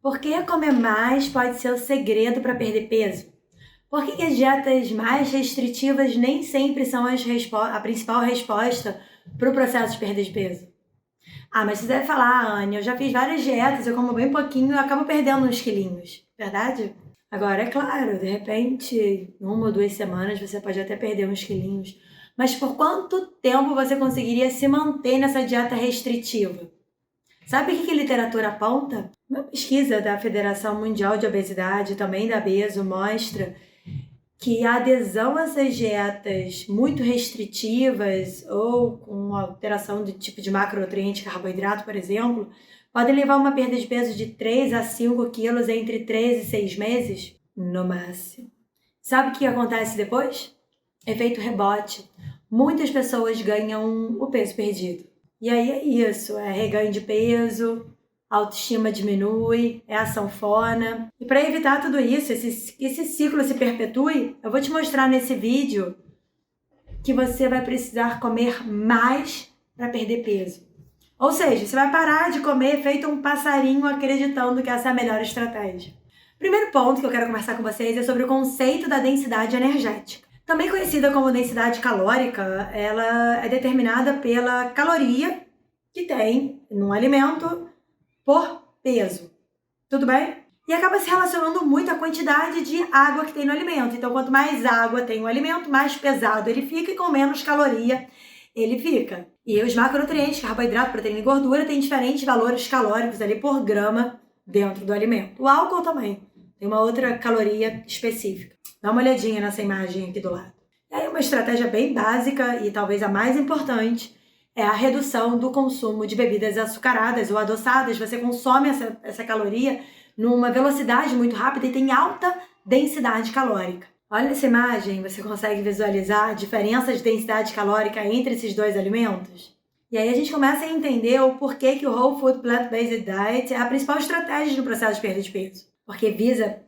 Por que comer mais pode ser o segredo para perder peso? Por que as dietas mais restritivas nem sempre são a principal resposta para o processo de perda de peso? Ah, mas você deve falar, Anne, eu já fiz várias dietas, eu como bem pouquinho e acabo perdendo uns quilinhos, verdade? Agora, é claro, de repente, em 1 ou 2 semanas você pode até perder uns quilinhos, mas por quanto tempo você conseguiria se manter nessa dieta restritiva? Sabe o que a literatura aponta? Uma pesquisa da Federação Mundial de Obesidade, também da BESO, mostra que a adesão a essas dietas muito restritivas ou com alteração de tipo de macronutriente, carboidrato, por exemplo, podem levar a uma perda de peso de 3 a 5 quilos entre 3 e 6 meses, no máximo. Sabe o que acontece depois? Efeito rebote. Muitas pessoas ganham o peso perdido. E aí é isso, é reganho de peso, a autoestima diminui, é a sanfona. E para evitar tudo isso, esse ciclo se perpetue, eu vou te mostrar nesse vídeo que você vai precisar comer mais para perder peso. Ou seja, você vai parar de comer feito um passarinho acreditando que essa é a melhor estratégia. Primeiro ponto que eu quero conversar com vocês é sobre o conceito da densidade energética. Também conhecida como densidade calórica, ela é determinada pela caloria que tem no alimento por peso. Tudo bem? E acaba se relacionando muito à quantidade de água que tem no alimento. Então, quanto mais água tem o alimento, mais pesado ele fica e com menos caloria ele fica. E os macronutrientes, carboidrato, proteína e gordura, têm diferentes valores calóricos ali por grama dentro do alimento. O álcool também tem uma outra caloria específica. Dá uma olhadinha nessa imagem aqui do lado. E aí uma estratégia bem básica e talvez a mais importante é a redução do consumo de bebidas açucaradas ou adoçadas. Você consome essa caloria numa velocidade muito rápida e tem alta densidade calórica. Olha essa imagem, você consegue visualizar a diferença de densidade calórica entre esses dois alimentos? E aí a gente começa a entender o porquê que o Whole Food Plant-Based Diet é a principal estratégia no processo de perda de peso. Porque visa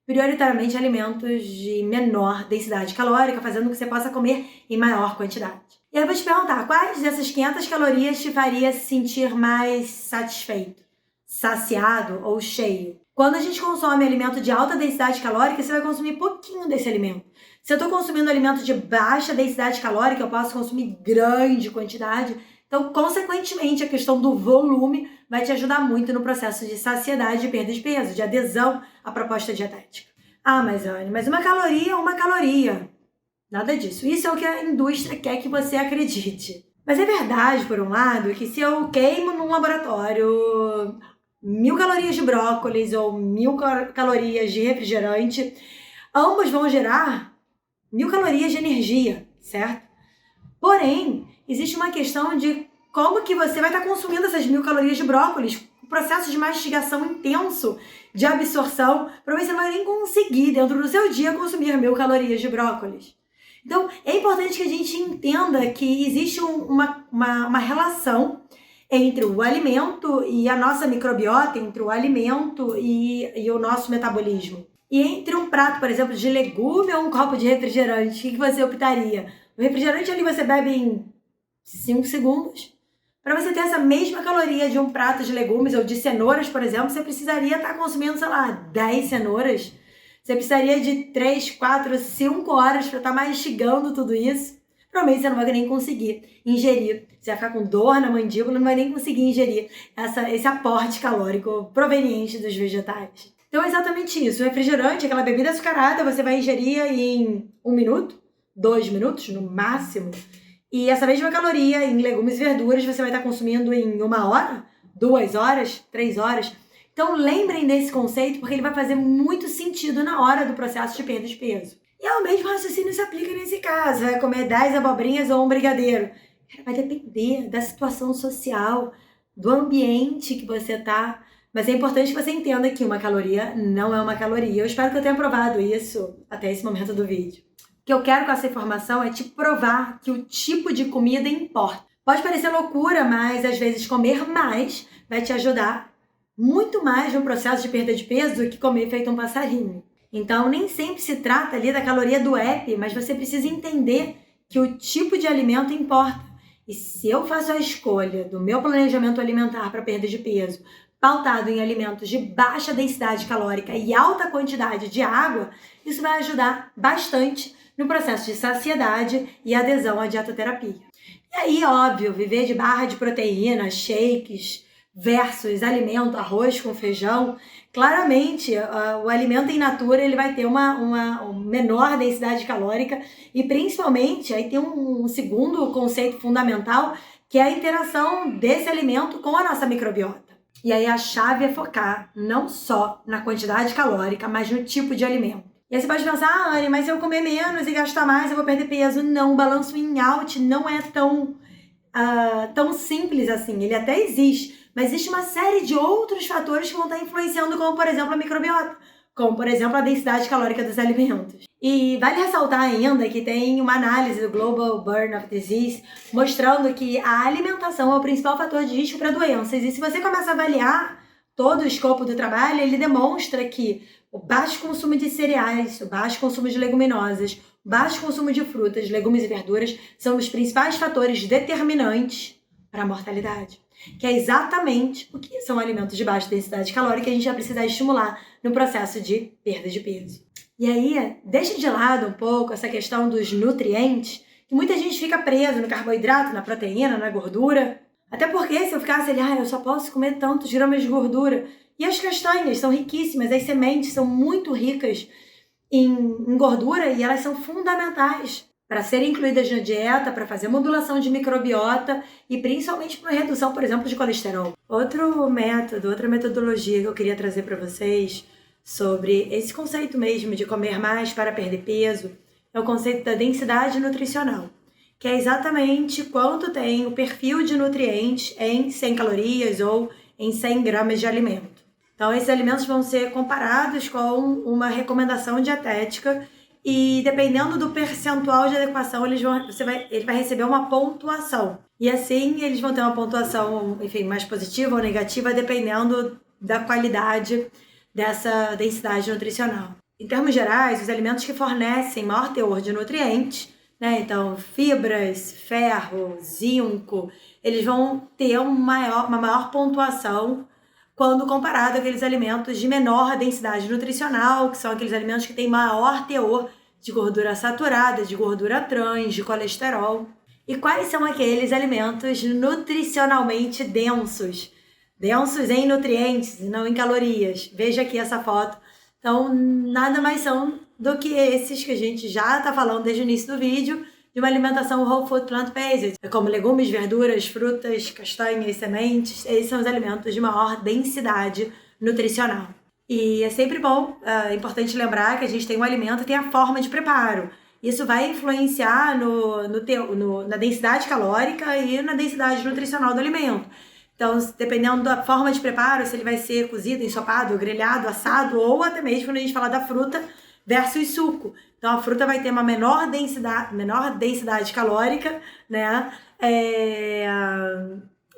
prioritariamente alimentos de menor densidade calórica, fazendo com que você possa comer em maior quantidade. E aí eu vou te perguntar, quais dessas 500 calorias te faria se sentir mais satisfeito, saciado ou cheio? Quando a gente consome alimento de alta densidade calórica, você vai consumir pouquinho desse alimento. Se eu estou consumindo alimento de baixa densidade calórica, eu posso consumir grande quantidade. Então, consequentemente, a questão do volume vai te ajudar muito no processo de saciedade e perda de peso, de adesão à proposta dietética. Ah, mas Anne, mas uma caloria é uma caloria. Nada disso. Isso é o que a indústria quer que você acredite. Mas é verdade, por um lado, que se eu queimo num laboratório 1.000 calorias de brócolis ou 1.000 calorias de refrigerante, ambos vão gerar 1.000 calorias de energia, certo? Porém, existe uma questão de como que você vai estar consumindo essas 1.000 calorias de brócolis. O processo de mastigação intenso, de absorção, provavelmente você não vai nem conseguir, dentro do seu dia, consumir 1.000 calorias de brócolis. Então, é importante que a gente entenda que existe uma relação entre o alimento e a nossa microbiota, entre o alimento e o nosso metabolismo. E entre um prato, por exemplo, de legume ou um copo de refrigerante, o que você optaria? O refrigerante ali você bebe em 5 segundos. Para você ter essa mesma caloria de um prato de legumes ou de cenouras, por exemplo, você precisaria estar consumindo, sei lá, 10 cenouras. Você precisaria de 3, 4, 5 horas para estar mastigando tudo isso. Provavelmente você não vai nem conseguir ingerir. Você vai ficar com dor na mandíbula, não vai nem conseguir ingerir esse aporte calórico proveniente dos vegetais. Então é exatamente isso. O refrigerante, aquela bebida açucarada, você vai ingerir em 1 minuto, 2 minutos no máximo. E essa mesma caloria em legumes e verduras você vai estar consumindo em 1 hora, 2 horas, 3 horas. Então lembrem desse conceito porque ele vai fazer muito sentido na hora do processo de perda de peso. E ao mesmo raciocínio se aplica nesse caso. Vai comer 10 abobrinhas ou um brigadeiro. Vai depender da situação social, do ambiente que você tá. Mas é importante que você entenda que uma caloria não é uma caloria. Eu espero que eu tenha provado isso até esse momento do vídeo. O que eu quero com essa informação é te provar que o tipo de comida importa. Pode parecer loucura, mas às vezes comer mais vai te ajudar muito mais no processo de perda de peso do que comer feito um passarinho. Então, nem sempre se trata ali da caloria do app, mas você precisa entender que o tipo de alimento importa. E se eu faço a escolha do meu planejamento alimentar para perda de peso pautado em alimentos de baixa densidade calórica e alta quantidade de água, isso vai ajudar bastante no processo de saciedade e adesão à dietoterapia. E aí, óbvio, viver de barra de proteína, shakes, versus alimento, arroz com feijão, claramente o alimento in natura ele vai ter uma menor densidade calórica e principalmente aí tem um segundo conceito fundamental que é a interação desse alimento com a nossa microbiota. E aí a chave é focar não só na quantidade calórica, mas no tipo de alimento. E aí você pode pensar, Anne, mas se eu comer menos e gastar mais, eu vou perder peso. Não, o balanço in-out não é tão simples assim. Ele até existe, mas existe uma série de outros fatores que vão estar influenciando, como por exemplo a microbiota, como por exemplo a densidade calórica dos alimentos. E vale ressaltar ainda que tem uma análise do Global Burnout Disease mostrando que a alimentação é o principal fator de risco para doenças. E se você começa a avaliar todo o escopo do trabalho, ele demonstra que o baixo consumo de cereais, o baixo consumo de leguminosas, o baixo consumo de frutas, legumes e verduras são os principais fatores determinantes para a mortalidade, que é exatamente o que são alimentos de baixa densidade calórica que a gente vai precisar estimular no processo de perda de peso. E aí, deixa de lado um pouco essa questão dos nutrientes, que muita gente fica preso no carboidrato, na proteína, na gordura. Até porque se eu ficasse ali, eu só posso comer tantos gramas de gordura. E as castanhas são riquíssimas, as sementes são muito ricas em gordura e elas são fundamentais para serem incluídas na dieta, para fazer modulação de microbiota e principalmente para redução, por exemplo, de colesterol. Outro método, outra metodologia que eu queria trazer para vocês sobre esse conceito mesmo de comer mais para perder peso é o conceito da densidade nutricional, que é exatamente quanto tem o perfil de nutrientes em 100 calorias ou em 100 gramas de alimento. Então, esses alimentos vão ser comparados com uma recomendação dietética e, dependendo do percentual de adequação, ele vai receber uma pontuação. E assim, eles vão ter uma pontuação, mais positiva ou negativa, dependendo da qualidade dessa densidade nutricional. Em termos gerais, os alimentos que fornecem maior teor de nutrientes, então fibras, ferro, zinco, eles vão ter uma maior pontuação quando comparado àqueles alimentos de menor densidade nutricional, que são aqueles alimentos que têm maior teor de gordura saturada, de gordura trans, de colesterol. E quais são aqueles alimentos nutricionalmente densos? Densos em nutrientes e não em calorias. Veja aqui essa foto. Então, nada mais são do que esses que a gente já está falando desde o início do vídeo, de uma alimentação whole food plant-based, como legumes, verduras, frutas, castanhas, sementes. Esses são os alimentos de maior densidade nutricional. E é sempre bom, importante lembrar que a gente tem um alimento e tem a forma de preparo. Isso vai influenciar na densidade calórica e na densidade nutricional do alimento. Então, dependendo da forma de preparo, se ele vai ser cozido, ensopado, grelhado, assado, ou até mesmo quando a gente fala da fruta versus suco. Então, a fruta vai ter uma menor densidade calórica,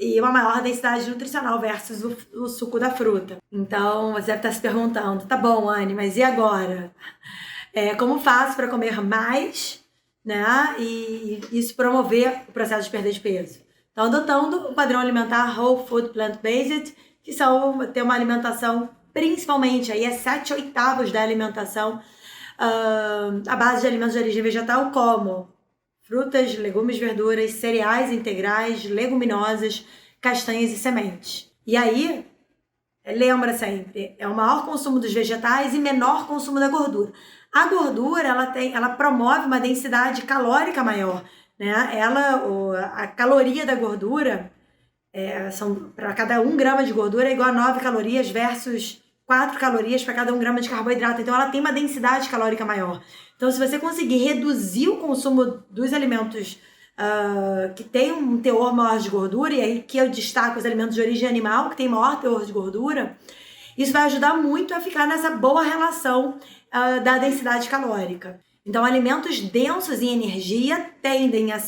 e uma maior densidade nutricional versus o suco da fruta. Então, você deve estar se perguntando, tá bom, Anne, mas e agora? Como faço para comer mais, e isso promover o processo de perda de peso? Então, adotando o padrão alimentar Whole Food Plant-Based, que são ter uma alimentação, principalmente, aí é 7/8 da alimentação, à base de alimentos de origem vegetal, como frutas, legumes, verduras, cereais integrais, leguminosas, castanhas e sementes. E aí, lembra sempre, é o maior consumo dos vegetais e menor consumo da gordura. A gordura, ela promove uma densidade calórica maior, a caloria da gordura, para cada 1 grama de gordura é igual a 9 calorias versus 4 calorias para cada 1 grama de carboidrato. Então, ela tem uma densidade calórica maior. Então, se você conseguir reduzir o consumo dos alimentos que tem um teor maior de gordura, e aí que eu destaco os alimentos de origem animal, que tem maior teor de gordura, isso vai ajudar muito a ficar nessa boa relação da densidade calórica. Então, alimentos densos em energia tendem a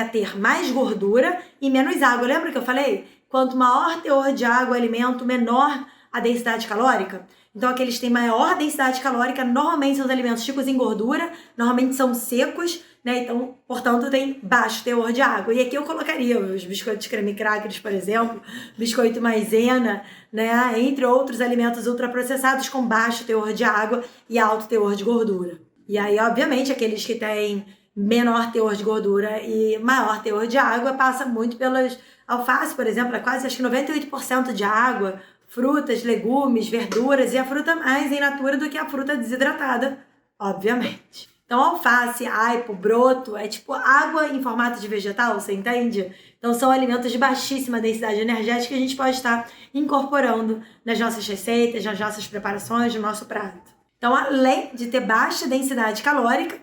ter mais gordura e menos água. Lembra que eu falei? Quanto maior teor de água o alimento, menor a densidade calórica. Então, aqueles que têm maior densidade calórica normalmente são os alimentos ricos em gordura, normalmente são secos, né? Então, portanto, tem baixo teor de água. E aqui eu colocaria os biscoitos creme crackers, por exemplo, biscoito maisena, né? Entre outros alimentos ultraprocessados com baixo teor de água e alto teor de gordura. E aí, obviamente, aqueles que têm menor teor de gordura e maior teor de água passa muito pelas alface, por exemplo, é quase acho que 98% de água, frutas, legumes, verduras e a fruta mais in natura do que a fruta desidratada, obviamente. Então, alface, aipo, broto, é tipo água em formato de vegetal, você entende? Então, são alimentos de baixíssima densidade energética que a gente pode estar incorporando nas nossas receitas, nas nossas preparações, no nosso prato. Então, além de ter baixa densidade calórica,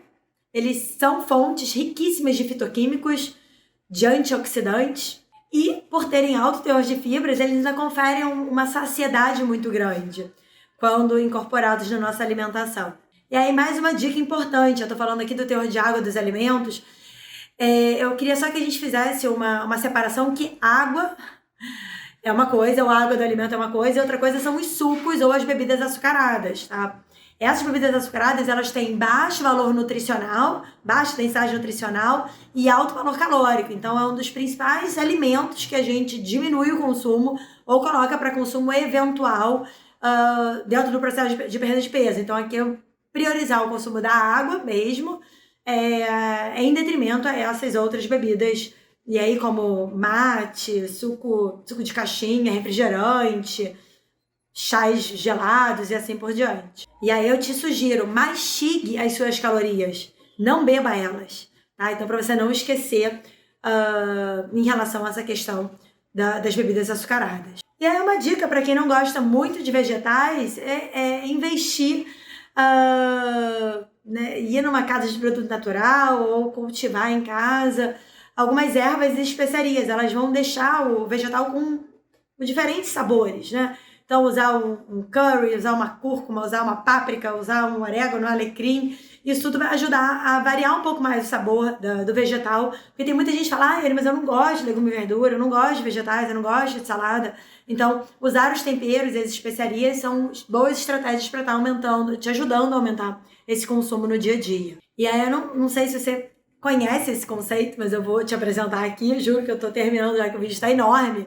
eles são fontes riquíssimas de fitoquímicos, de antioxidantes, e por terem alto teor de fibras, eles ainda conferem uma saciedade muito grande quando incorporados na nossa alimentação. E aí, mais uma dica importante, eu tô falando aqui do teor de água dos alimentos, eu queria só que a gente fizesse uma separação que água é uma coisa, ou a água do alimento é uma coisa, e outra coisa são os sucos ou as bebidas açucaradas, tá? Essas bebidas açucaradas, elas têm baixo valor nutricional, baixa densidade nutricional e alto valor calórico. Então, é um dos principais alimentos que a gente diminui o consumo ou coloca para consumo eventual dentro do processo de perda de peso. Então, aqui eu priorizar o consumo da água mesmo, em detrimento a essas outras bebidas. E aí, como mate, suco de caixinha, refrigerante, chás gelados e assim por diante. E aí eu te sugiro, mastigue as suas calorias, não beba elas, tá? Então, para você não esquecer em relação a essa questão das bebidas açucaradas. E aí uma dica para quem não gosta muito de vegetais é investir, né, ir numa casa de produto natural ou cultivar em casa algumas ervas e especiarias. Elas vão deixar o vegetal com diferentes sabores, né? Então, usar um curry, usar uma cúrcuma, usar uma páprica, usar um orégano, um alecrim, isso tudo vai ajudar a variar um pouco mais o sabor do vegetal, porque tem muita gente que fala, mas eu não gosto de legume e verdura, eu não gosto de vegetais, eu não gosto de salada. Então, usar os temperos e as especiarias são boas estratégias para estar aumentando, te ajudando a aumentar esse consumo no dia a dia. E aí, eu não sei se você conhece esse conceito, mas eu vou te apresentar aqui, juro que eu tô terminando já que o vídeo está enorme,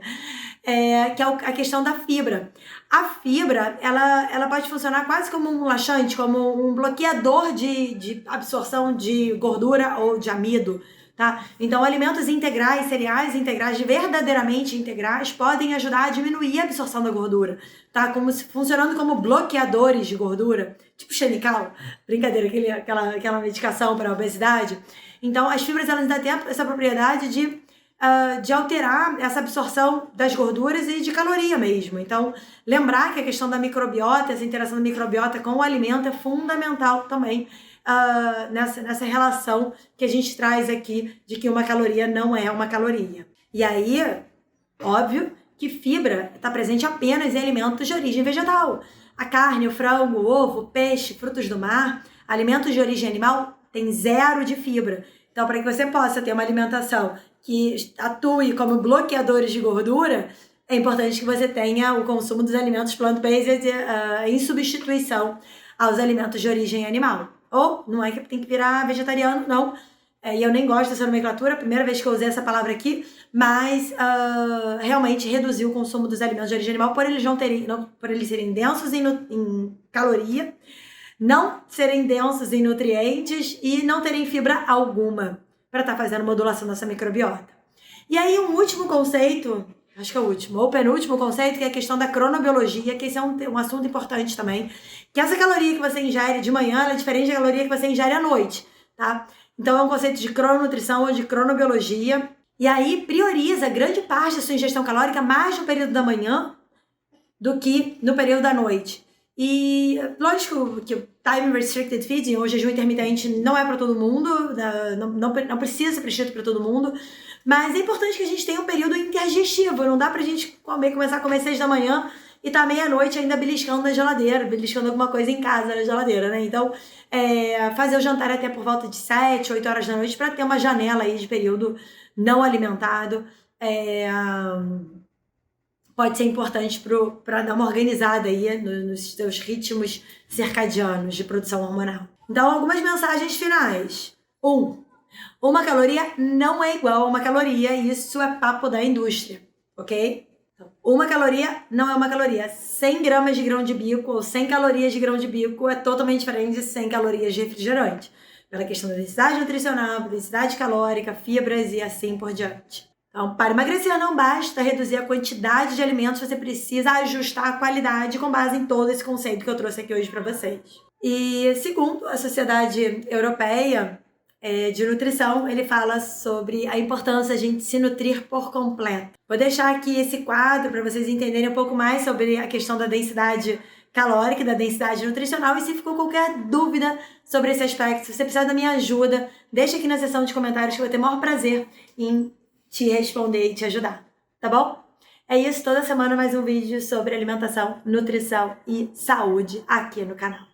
que é a questão da fibra. A fibra, ela pode funcionar quase como um laxante, como um bloqueador de absorção de gordura ou de amido, tá? Então, alimentos integrais, cereais integrais, verdadeiramente integrais, podem ajudar a diminuir a absorção da gordura, tá? Funcionando como bloqueadores de gordura, tipo xenical, brincadeira, aquela medicação para obesidade. Então, as fibras, elas ainda têm essa propriedade de alterar essa absorção das gorduras e de caloria mesmo. Então, lembrar que a questão da microbiota, essa interação da microbiota com o alimento é fundamental também nessa relação que a gente traz aqui de que uma caloria não é uma caloria. E aí, óbvio que fibra está presente apenas em alimentos de origem vegetal. A carne, o frango, o ovo, o peixe, frutos do mar, alimentos de origem animal tem zero de fibra. Então, para que você possa ter uma alimentação que atue como bloqueadores de gordura, é importante que você tenha o consumo dos alimentos plant-based em substituição aos alimentos de origem animal. Ou, não é que tem que virar vegetariano, não. E eu nem gosto dessa nomenclatura, primeira vez que eu usei essa palavra aqui, mas realmente reduzir o consumo dos alimentos de origem animal por eles serem densos em caloria, não serem densos em nutrientes e não terem fibra alguma para estar fazendo modulação dessa microbiota. E aí um último conceito, acho que é o último, ou penúltimo conceito, que é a questão da cronobiologia, que esse é um assunto importante também, que essa caloria que você ingere de manhã é diferente da caloria que você ingere à noite, tá? Então é um conceito de crononutrição ou de cronobiologia, e aí prioriza grande parte da sua ingestão calórica mais no período da manhã do que no período da noite. E lógico que o time restricted feeding, ou jejum intermitente, não é para todo mundo, não precisa ser prescrito para todo mundo, mas é importante que a gente tenha um período interdigestivo, não dá pra gente começar a comer 6 da manhã e tá meia-noite ainda beliscando na geladeira, beliscando alguma coisa em casa na geladeira, né? Então, fazer o jantar até por volta de 7, 8 horas da noite para ter uma janela aí de período não alimentado, pode ser importante para dar uma organizada aí nos seus ritmos circadianos de produção hormonal. Então, algumas mensagens finais. 1. Uma caloria não é igual a uma caloria, isso é papo da indústria, ok? Então, uma caloria não é uma caloria. 100 gramas de grão de bico ou 100 calorias de grão de bico é totalmente diferente de 100 calorias de refrigerante, pela questão da densidade nutricional, densidade calórica, fibras e assim por diante. Então, para emagrecer não basta reduzir a quantidade de alimentos, você precisa ajustar a qualidade com base em todo esse conceito que eu trouxe aqui hoje para vocês. E segundo a Sociedade Europeia de Nutrição, ele fala sobre a importância de a gente se nutrir por completo. Vou deixar aqui esse quadro para vocês entenderem um pouco mais sobre a questão da densidade calórica e da densidade nutricional, e se ficou qualquer dúvida sobre esse aspecto, se você precisar da minha ajuda, deixa aqui na seção de comentários que eu vou ter o maior prazer em te responder e te ajudar, tá bom? É isso, toda semana mais um vídeo sobre alimentação, nutrição e saúde aqui no canal.